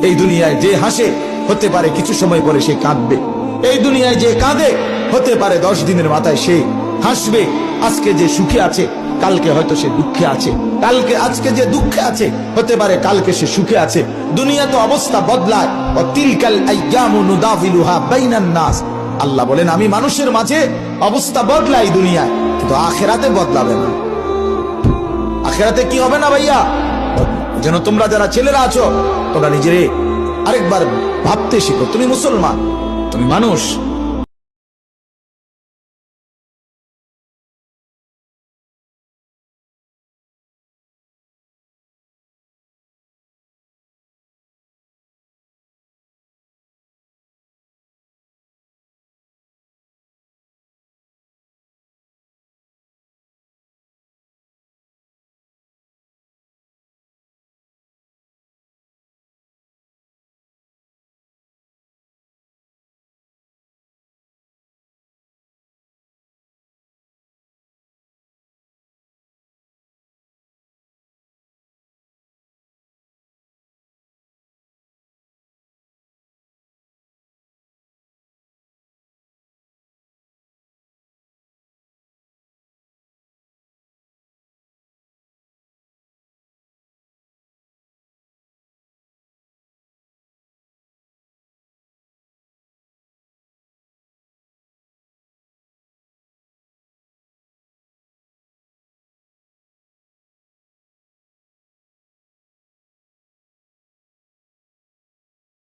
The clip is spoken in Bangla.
এই দুনিয়ায় যে হাসে হতে পারে কিছু সময় পরে সে কাঁদবে, এই দুনিয়ায় যে কাঁদে হতে পারে 10 দিনের মাথায় সে হাসবে। আজকে যে সুখে আছে কালকে হয়তো সে দুঃখে আছে, আজকে যে দুঃখে আছে হতে পারে কালকে সে সুখে আছে। দুনিয়া তো অবস্থা বদলায়। তিলকাল আইয়ামু নুদাফিলুহা বাইনান নাস, আল্লাহ বলেন আমি মানুষের মাঝে অবস্থা বদলাই দুনিয়ায়, কিন্তু আখিরাতে বদলাবে না। আখিরাতে কি হবে না ভাইয়া? যেন তোমরা যারা ছেলেরা আছো তোমরা নিজেরে আরেকবার ভাবতে শিখো, তুমি মুসলমান, তুমি মানুষ।